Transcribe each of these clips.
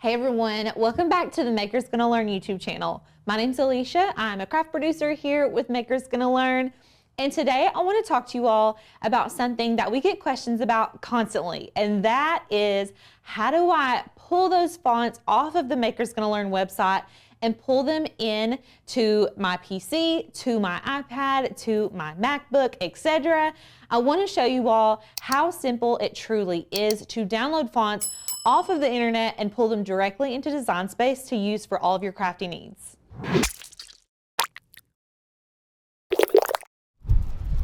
Hey everyone, welcome back to the Maker's Gonna Learn YouTube channel. My name's Alicia. I'm a craft producer here with Maker's Gonna Learn. And today I want to talk to you all about something that we get questions about constantly. And that is, how do I pull those fonts off of the Maker's Gonna Learn website and pull them in to my PC, to my iPad, to my MacBook, etc. I want to show you all how simple it truly is to download fonts off of the internet and pull them directly into Design Space to use for all of your crafty needs.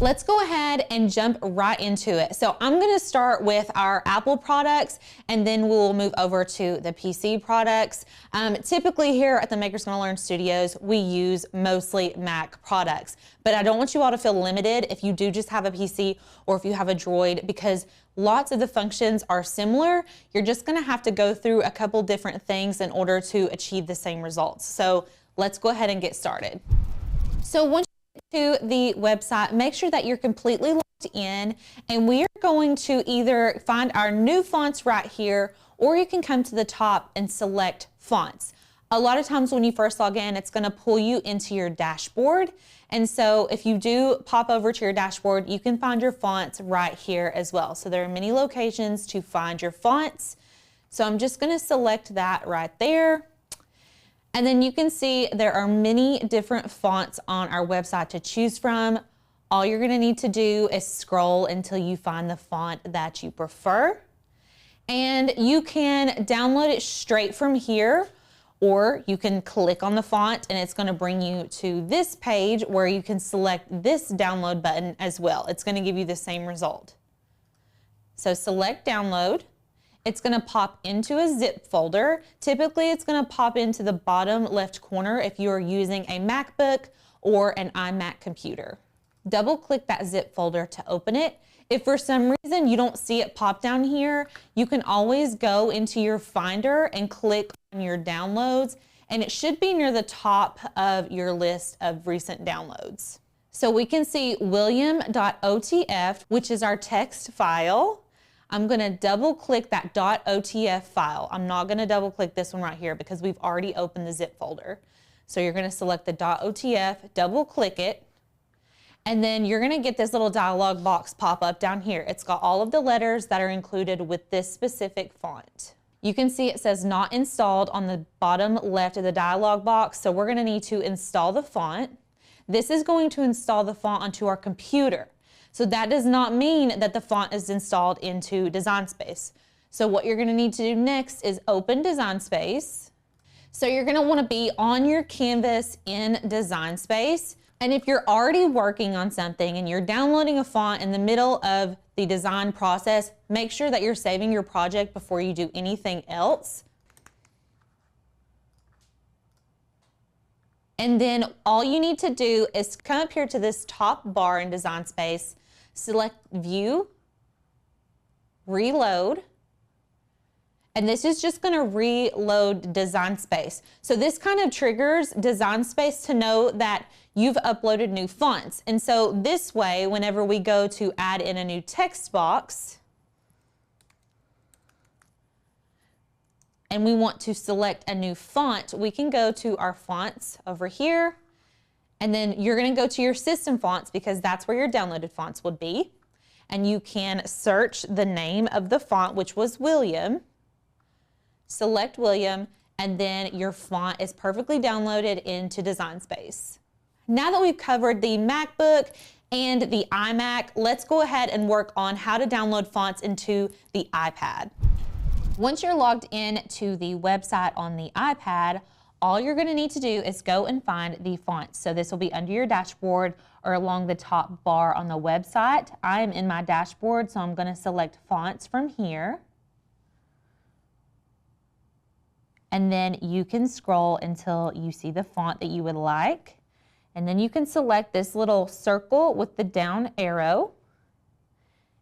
Let's go ahead and jump right into it. So I'm gonna start with our Apple products and then we'll move over to the PC products. Typically here at the Maker's Gonna Learn Studios, we use mostly Mac products, but I don't want you all to feel limited if you do just have a PC or if you have a Droid, because lots of the functions are similar. You're just gonna have to go through a couple different things in order to achieve the same results. So let's go ahead and get started. So once to the website, make sure that you're completely logged in, and we are going to either find our new fonts right here, or you can come to the top and select fonts. A lot of times when you first log in, it's going to pull you into your dashboard. And so if you do pop over to your dashboard, you can find your fonts right here as well. So there are many locations to find your fonts. So I'm just going to select that right there. And then you can see there are many different fonts on our website to choose from. All you're gonna need to do is scroll until you find the font that you prefer. And you can download it straight from here, or you can click on the font and it's gonna bring you to this page where you can select this download button as well. It's gonna give you the same result. So select download. It's gonna pop into a zip folder. Typically, it's gonna pop into the bottom left corner if you are using a MacBook or an iMac computer. Double click that zip folder to open it. If for some reason you don't see it pop down here, you can always go into your Finder and click on your downloads, and it should be near the top of your list of recent downloads. So we can see william.otf, which is our text file. I'm gonna double click that .otf file. I'm not gonna double click this one right here because we've already opened the zip folder. So you're gonna select the .otf, double click it, and then you're gonna get this little dialog box pop up down here. It's got all of the letters that are included with this specific font. You can see it says not installed on the bottom left of the dialog box, so we're gonna need to install the font. This is going to install the font onto our computer. So that does not mean that the font is installed into Design Space. So what you're gonna need to do next is open Design Space. So you're gonna wanna be on your canvas in Design Space. And if you're already working on something and you're downloading a font in the middle of the design process, make sure that you're saving your project before you do anything else. And then all you need to do is come up here to this top bar in Design Space, select View, Reload, and this is just gonna reload Design Space. So this kind of triggers Design Space to know that you've uploaded new fonts. And so this way, whenever we go to add in a new text box, and we want to select a new font, we can go to our fonts over here, and then you're gonna go to your system fonts because that's where your downloaded fonts would be. And you can search the name of the font, which was William, select William, and then your font is perfectly downloaded into Design Space. Now that we've covered the MacBook and the iMac, let's go ahead and work on how to download fonts into the iPad. Once you're logged in to the website on the iPad, all you're gonna need to do is go and find the fonts. So this will be under your dashboard or along the top bar on the website. I am in my dashboard, so I'm gonna select fonts from here. And then you can scroll until you see the font that you would like. And then you can select this little circle with the down arrow.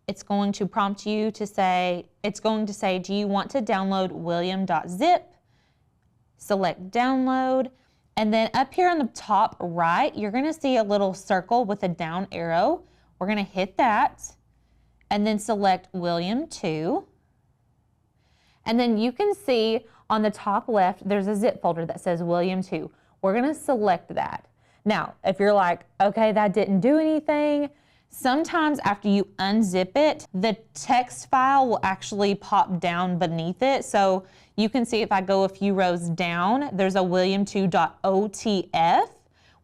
It's going to prompt you to say, do you want to download william.zip? Select download, and then up here on the top right, you're gonna see a little circle with a down arrow. We're gonna hit that, and then select William 2. And then you can see on the top left, there's a zip folder that says William 2. We're gonna select that. Now, if you're like, okay, that didn't do anything, sometimes after you unzip it, the text file will actually pop down beneath it. So you can see if I go a few rows down, there's a william2.otf.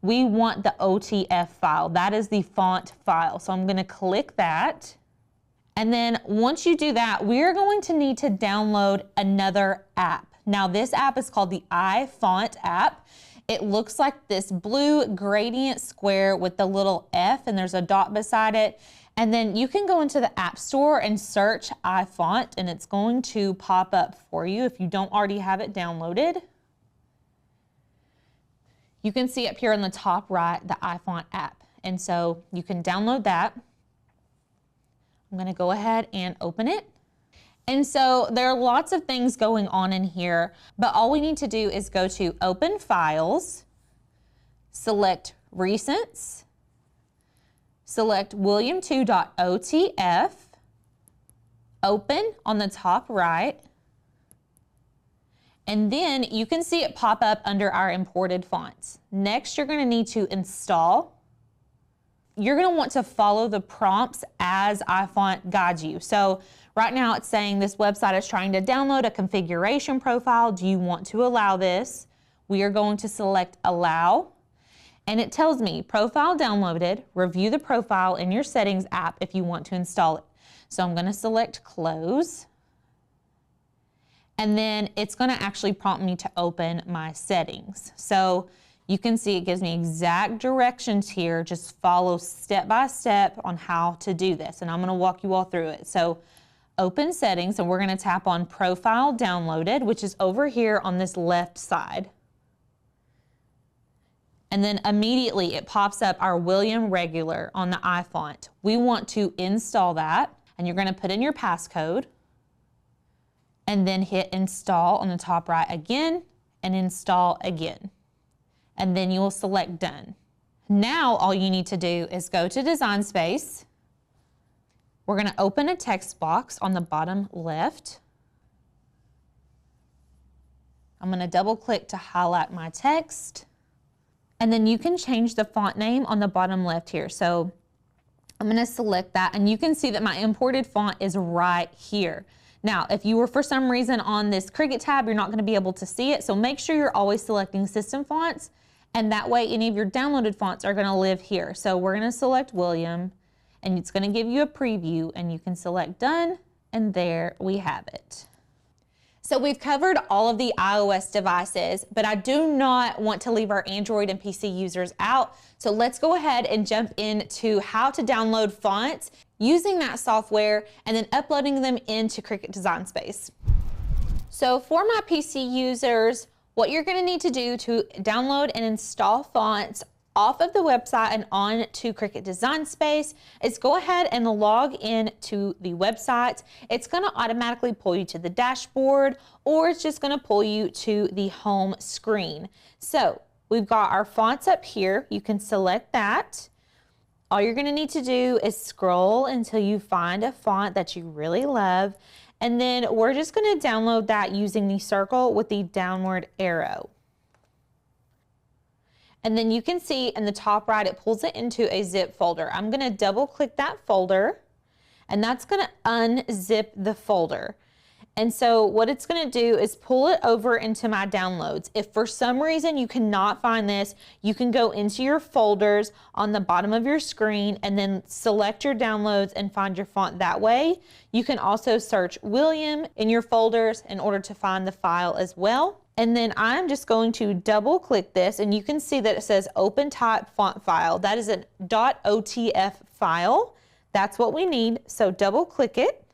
We want the OTF file. That is the font file. So I'm gonna click that. And then once you do that, we're going to need to download another app. Now this app is called the iFont app. It looks like this blue gradient square with the little F and there's a dot beside it. And then you can go into the App Store and search iFont and it's going to pop up for you if you don't already have it downloaded. You can see up here on the top right, the iFont app. And so you can download that. I'm gonna go ahead and open it. And so there are lots of things going on in here, but all we need to do is go to Open Files, select Recents, select william2.otf, open on the top right, and then you can see it pop up under our imported fonts. Next, you're gonna need to install. You're gonna want to follow the prompts as iFont guides you. So right now it's saying this website is trying to download a configuration profile. Do you want to allow this? We are going to select Allow. And it tells me profile downloaded, review the profile in your settings app if you want to install it. So I'm gonna select Close. And then it's gonna actually prompt me to open my settings. So you can see it gives me exact directions here. Just follow step by step on how to do this. And I'm gonna walk you all through it. So open settings and we're gonna tap on profile downloaded, which is over here on this left side. And then immediately it pops up our William Regular on the iFont. We want to install that and you're gonna put in your passcode and then hit install on the top right again and install again. And then you will select done. Now all you need to do is go to Design Space. We're gonna open a text box on the bottom left. I'm gonna double click to highlight my text. And then you can change the font name on the bottom left here. So I'm gonna select that and you can see that my imported font is right here. Now, if you were for some reason on this Cricut tab, you're not gonna be able to see it. So make sure you're always selecting system fonts and that way any of your downloaded fonts are gonna live here. So we're gonna select William and it's gonna give you a preview and you can select done and there we have it. So we've covered all of the iOS devices, but I do not want to leave our Android and PC users out. So let's go ahead and jump into how to download fonts using that software and then uploading them into Cricut Design Space. So for my PC users, what you're gonna need to do to download and install fonts off of the website and on to Cricut Design Space is go ahead and log in to the website. It's gonna automatically pull you to the dashboard or it's just gonna pull you to the home screen. So we've got our fonts up here. You can select that. All you're gonna need to do is scroll until you find a font that you really love. And then we're just gonna download that using the circle with the downward arrow. And then you can see in the top right, it pulls it into a zip folder. I'm gonna double click that folder and that's gonna unzip the folder. And so what it's gonna do is pull it over into my downloads. If for some reason you cannot find this, you can go into your folders on the bottom of your screen and then select your downloads and find your font that way. You can also search William in your folders in order to find the file as well. And then I'm just going to double click this and you can see that it says open type font file. That is a .otf file. That's what we need. So double click it.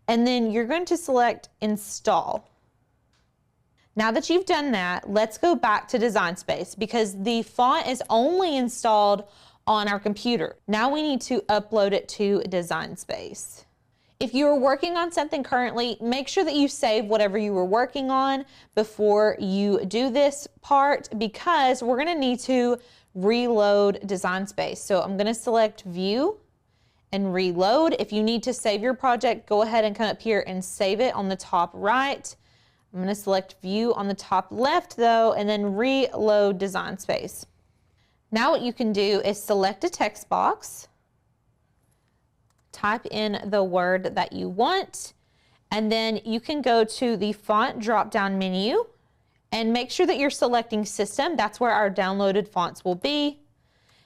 And then you're going to select install. Now that you've done that, let's go back to Design Space because the font is only installed on our computer. Now we need to upload it to Design Space. If you are working on something currently, make sure that you save whatever you were working on before you do this part because we're gonna need to reload Design Space. So I'm gonna select View and reload. If you need to save your project, go ahead and come up here and save it on the top right. I'm gonna select view on the top left though, and then reload design space. Now what you can do is select a text box, type in the word that you want, and then you can go to the font drop-down menu and make sure that you're selecting system. That's where our downloaded fonts will be.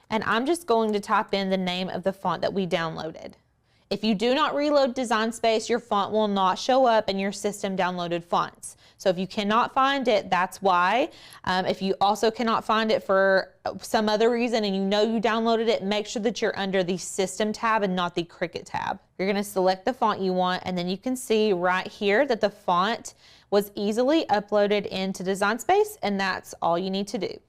And I'm just going to type in the name of the font that we downloaded. If you do not reload design space, your font will not show up in your system downloaded fonts. So if you cannot find it, that's why. If you also cannot find it for some other reason and you know you downloaded it, make sure that you're under the system tab and not the Cricut tab. You're gonna select the font you want, and then you can see right here that the font was easily uploaded into design space, and that's all you need to do.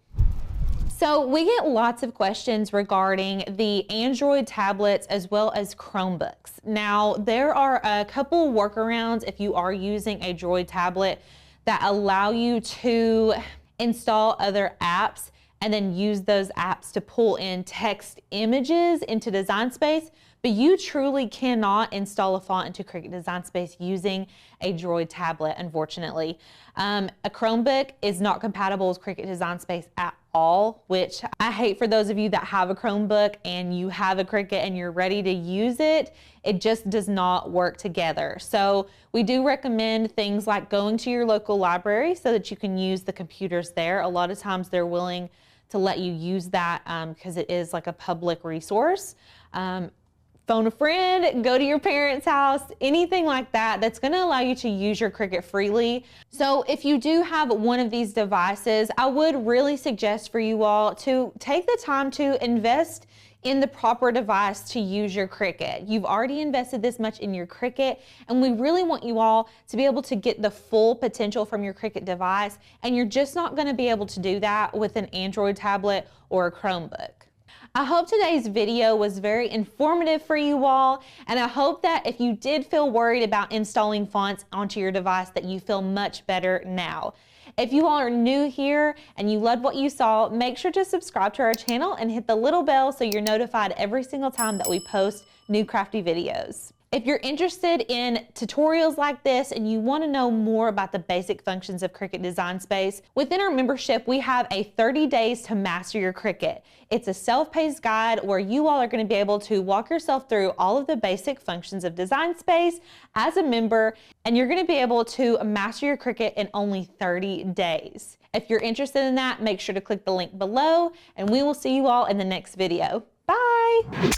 So we get lots of questions regarding the Android tablets as well as Chromebooks. Now, there are a couple workarounds if you are using a Droid tablet that allow you to install other apps and then use those apps to pull in text images into design space, but you truly cannot install a font into Cricut Design Space using a Droid tablet, unfortunately. A Chromebook is not compatible with Cricut Design Space at all, which I hate for those of you that have a Chromebook and you have a Cricut and you're ready to use it. It just does not work together. So we do recommend things like going to your local library so that you can use the computers there. A lot of times they're willing to let you use that because it is like a public resource. Phone a friend, go to your parents' house, anything like that that's gonna allow you to use your Cricut freely. So if you do have one of these devices, I would really suggest for you all to take the time to invest in the proper device to use your Cricut. You've already invested this much in your Cricut, and we really want you all to be able to get the full potential from your Cricut device, and you're just not gonna be able to do that with an Android tablet or a Chromebook. I hope today's video was very informative for you all, and I hope that if you did feel worried about installing fonts onto your device, that you feel much better now. If you all are new here and you loved what you saw, make sure to subscribe to our channel and hit the little bell so you're notified every single time that we post new crafty videos. If you're interested in tutorials like this and you want to know more about the basic functions of Cricut Design Space, within our membership, we have a 30 days to master your Cricut. It's a self-paced guide where you all are going to be able to walk yourself through all of the basic functions of Design Space as a member, and you're going to be able to master your Cricut in only 30 days. If you're interested in that, make sure to click the link below, and we will see you all in the next video. Bye!